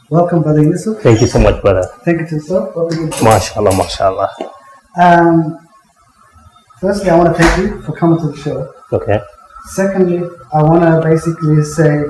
Welcome, Brother Yusuf. Thank you so much, brother. Thank you to yourself. MashaAllah, MashaAllah. Firstly, I want to thank you for coming to the show. Okay. Secondly, I want to basically say,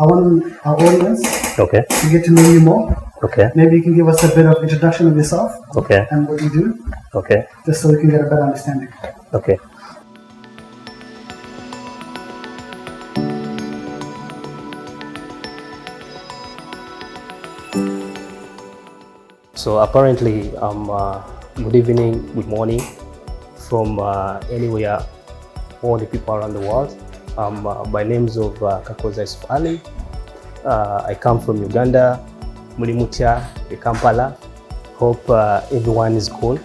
I want our audience Okay. to get to know you more. Okay. Maybe you can give us a bit of introduction of yourself Okay. and what you do, Okay. just so we can get a better understanding. Okay. So apparently, good evening, good morning from anywhere, all the people around the world. By names of Kakooza Yusuf. I come from Uganda, Mulimutya, Kampala. Hope everyone is cool.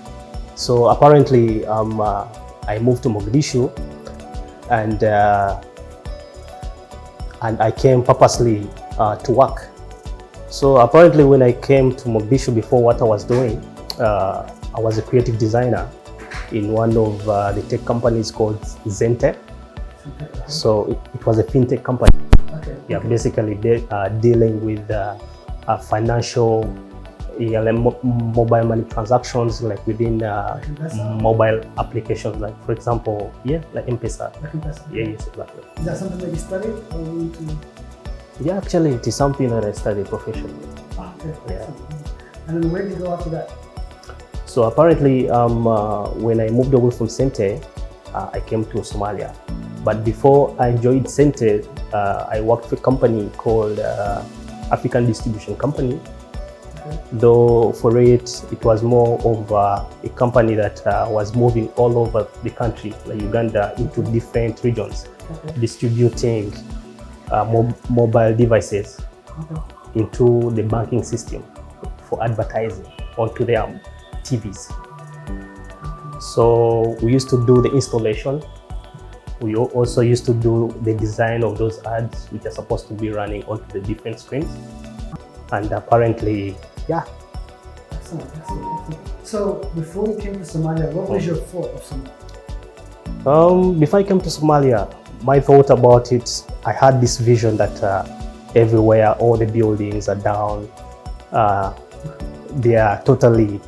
So apparently, I moved to Mogadishu, and I came purposely to work. So apparently, when I came to Mogadishu, before what I was doing, I was a creative designer in one of the tech companies called Zente. So it was a fintech company. Okay. Yeah, basically dealing with financial, mobile money transactions, like within mobile applications, like for example, like M-Pesa. Yeah, yes, exactly. Is that something that you studied or you to? Yeah, actually, it is something that I study professionally. Okay. Yeah. And then where did you go after that? So apparently, when I moved away from Sente, I came to Somalia. But before I joined Sente, I worked for a company called African Distribution Company. Okay. Though for it was more of a company that was moving all over the country, like Uganda, into different regions, Okay. distributing mobile devices into the banking system for advertising onto their TVs. So we used to do the installation. We also used to do the design of those ads, which are supposed to be running onto the different screens. And apparently, yeah. Excellent. So before you came to Somalia, what was your thought of Somalia? Before I came to Somalia, my thought about it, I had this vision that everywhere, all the buildings are down. They are totally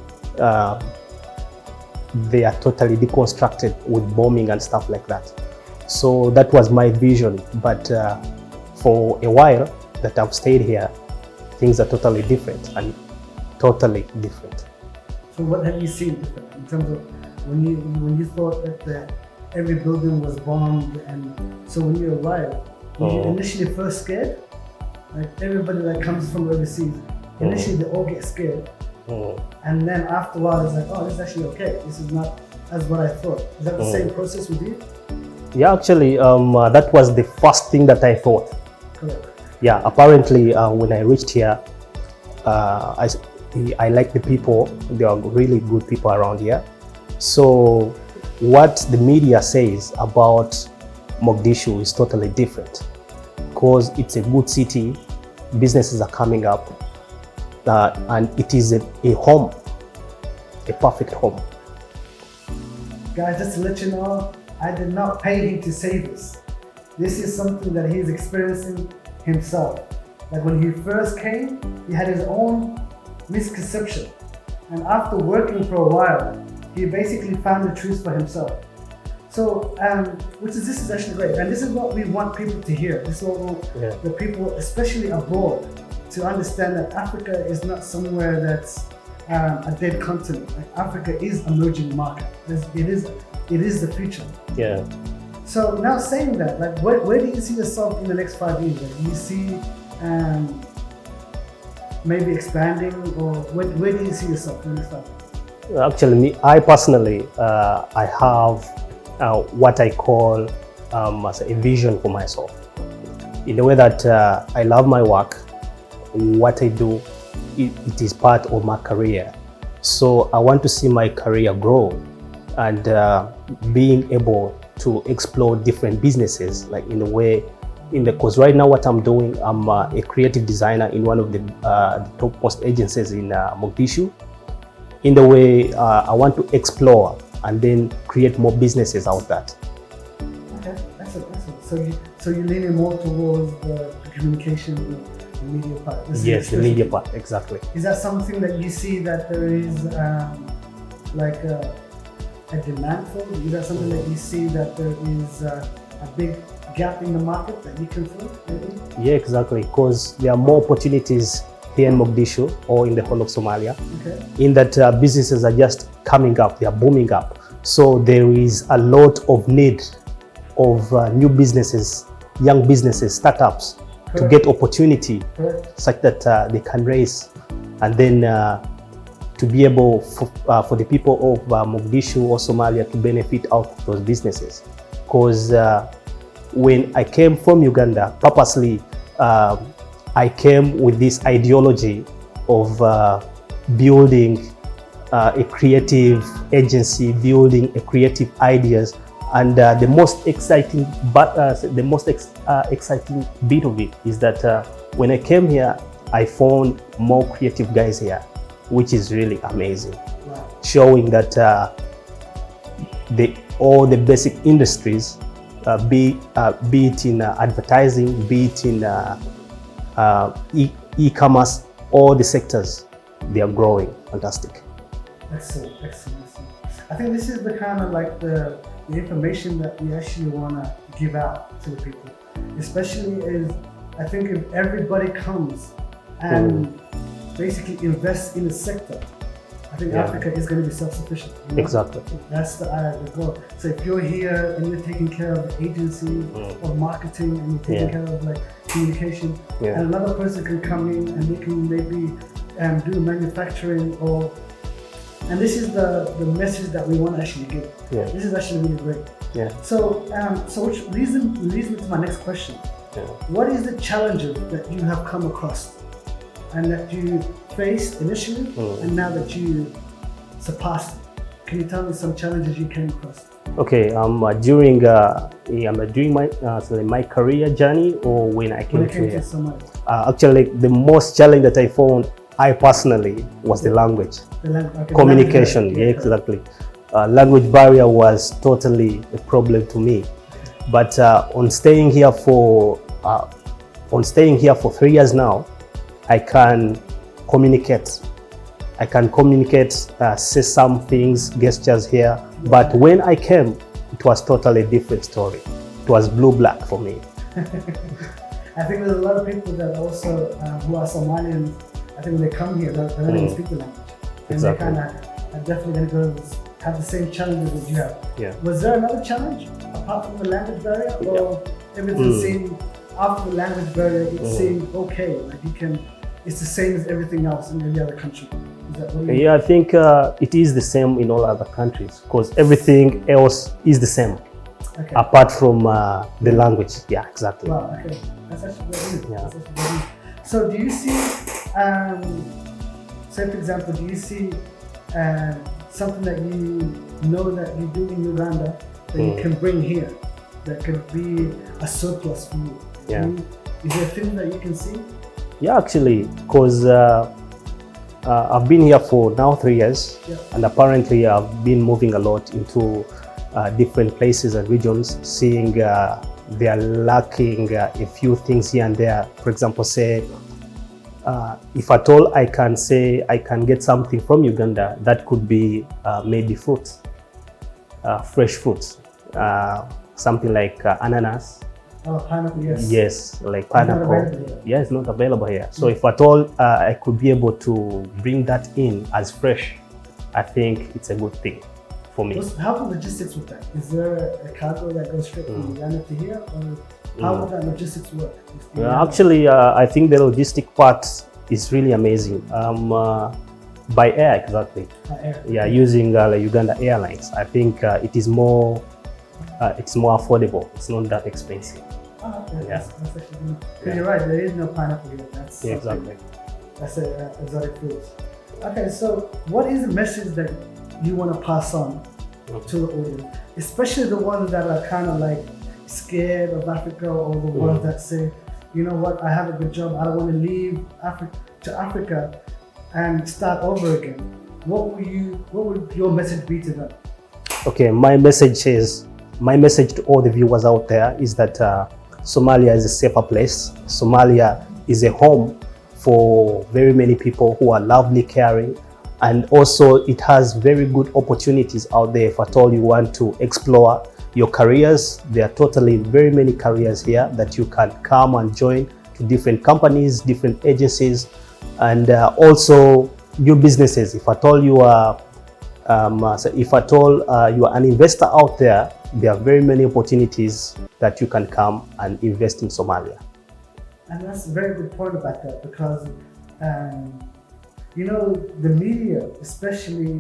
deconstructed with bombing and stuff like that. So that was my vision. But for a while that I've stayed here, things are totally different and totally different. So what have you seen different in terms of when you thought that every building was bombed, and so when you arrived, were you initially first scared? Like everybody that comes from overseas, initially they all get scared. And then after a while it's like, oh, this is actually okay. This is not as what I thought. Is that the same process with you? Yeah, actually, that was the first thing that I thought. Correct. Yeah, apparently when I reached here, I like the people. There are really good people around here. So what the media says about Mogadishu is totally different, because it's a good city, businesses are coming up, and it is a home, a perfect home. Guys, just to let you know, I did not pay him to say this. This is something that he's experiencing himself. Like when he first came, he had his own misconception. And after working for a while, he basically found the truth for himself. So, this is actually great. And this is what we want people to hear. This is what the people, especially abroad, to understand that Africa is not somewhere that's a dead continent. Like Africa is emerging market. It is the future. Yeah. So now saying that, like, where do you see yourself in the next 5 years? Like, do you see maybe expanding, or where do you see yourself in the next 5 years? Actually, I personally, I have what I call as a vision for myself. In the way that I love my work, what I do, it is part of my career. So I want to see my career grow, and being able to explore different businesses, like in a way, because right now what I'm doing, I'm a creative designer in one of the topmost agencies in Mogadishu. In the way, I want to explore and then create more businesses out of that. Okay, excellent. So you're leaning more towards the communication, the media part. Yes, the media part, exactly. Is that something that you see that there is like a demand for? Is that something that you see that there is a big gap in the market that you can fill? Maybe? Yeah, exactly. Because there are more opportunities here in Mogadishu or in the whole of Somalia. Okay. In that businesses are just coming up, they are booming up. So there is a lot of need of new businesses, young businesses, startups, Correct. to get opportunity. Correct. Such that they can raise, and then to be able for the people of Mogadishu or Somalia to benefit out of those businesses. Because when I came from Uganda, purposely I came with this ideology of building a creative agency, building a creative ideas, and the most exciting exciting bit of it is that when I came here, I found more creative guys here, which is really amazing. Wow. Showing that all the basic industries, be it in advertising, be it in e-commerce, all the sectors, they are growing. Fantastic. Excellent, excellent, excellent. I think this is the kind of like the information that we actually want to give out to the people, especially is I think if everybody comes and basically invests in a sector, I think Africa is going to be self-sufficient. You know? Exactly. That's the goal. So if you're here and you're taking care of the agency or marketing and you're taking care of like communication, and another person can come in and they can maybe do manufacturing or. And this is the message that we want to actually give. Yeah. This is actually really great. Yeah. So which leads me to my next question. Yeah. What is the challenges that you have come across and that you faced initially and now that you surpassed it? Can you tell me some challenges you came across? Okay, during my career journey or when I came to here? Somalia. Actually, the most challenge that I found, I personally, was the language. Okay. Communication, yeah, exactly. Language barrier was totally a problem to me. But on staying here for 3 years now, I can communicate. Say some things, gestures here. But when I came, it was totally different story. It was blue-black for me. I think there's a lot of people that also who are Somalians. I think when they come here, they're not going to speak the language. And exactly. they kind of are definitely going to have the same challenges that you have. Yeah. Was there another challenge apart from the language barrier, or everything seemed after the language barrier? It seemed okay, like it's the same as everything else in every other country. Is that what you mean? I think it is the same in all other countries because everything else is the same, apart from the language. Yeah, exactly. Wow. Okay, that's actually very easy. Yeah. That's actually very easy. So do you see, say for example, do you see something that you know that you do in Uganda that you can bring here that could be a surplus for you? Yeah. Is there a thing that you can see? Yeah, actually, because I've been here for now 3 years, and apparently I've been moving a lot into different places and regions, seeing they are lacking a few things here and there. For example, say, if at all I can say I can get something from Uganda, that could be maybe fruits, fresh fruits, something like ananas. Oh, pineapple, yes. Yes, like pineapple. It's not available here. So if at all I could be able to bring that in as fresh, I think it's a good thing for me. How the logistics with that? Is there a cargo that goes straight from Uganda to here, or how would that logistics work? Actually, I think the logistic part is really amazing. By air, exactly. By air. Yeah, using Uganda Airlines. I think it is more. It's more affordable. It's not that expensive. Oh, okay. That's actually good. Because you're right, there is no pineapple here. That's exactly. That's exotic fruits. Okay, so what is the message that you want to pass on to the audience, especially the ones that are kind of like scared of Africa, or the ones that say, you know what, I have a good job, I don't want to leave Africa and start over again. What would your message be to them? Okay, my message to all the viewers out there is that Somalia is a safer place. Somalia is a home for very many people who are lovely, caring, and also it has very good opportunities out there if at all you want to explore your careers. There are totally very many careers here that you can come and join to different companies, different agencies, and also new businesses. If at all you are you are an investor out there, there are very many opportunities that you can come and invest in Somalia. And that's a very good point about that, because you know, the media, especially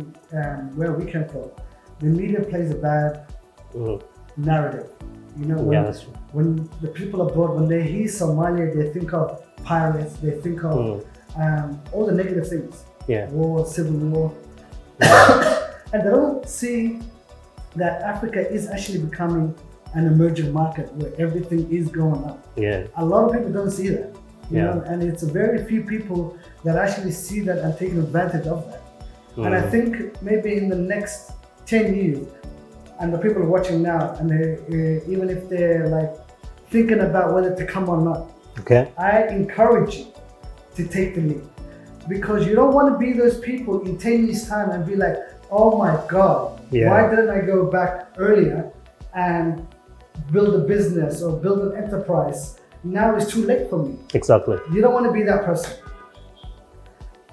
where we come from, the media plays a bad narrative. You know, when the people abroad, when they hear Somalia, they think of pirates, they think of all the negative things. War, civil war. And they don't see that Africa is actually becoming an emerging market where everything is going up. A lot of people don't see that. You know, and it's very few people that actually see that and taking advantage of that. And I think maybe in the next 10 years, and the people watching now, and even if they're like thinking about whether to come or not, I encourage you to take the lead, because you don't want to be those people in 10 years time and be like, oh my God, why didn't I go back earlier and build a business or build an enterprise? Now it's too late for me. Exactly. You don't want to be that person.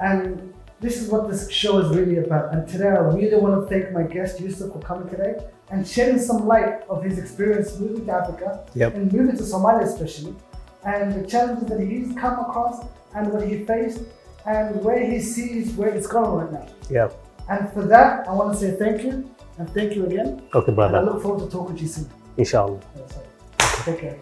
And this is what this show is really about. And today I really want to thank my guest Yusuf for coming today and shedding some light of his experience moving to Africa and moving to Somalia especially, and the challenges that he's come across and what he faced and where he sees where it's going right now. And for that, I want to say thank you, and thank you again. Okay, brother. And I look forward to talking to you soon. Inshallah. Take care.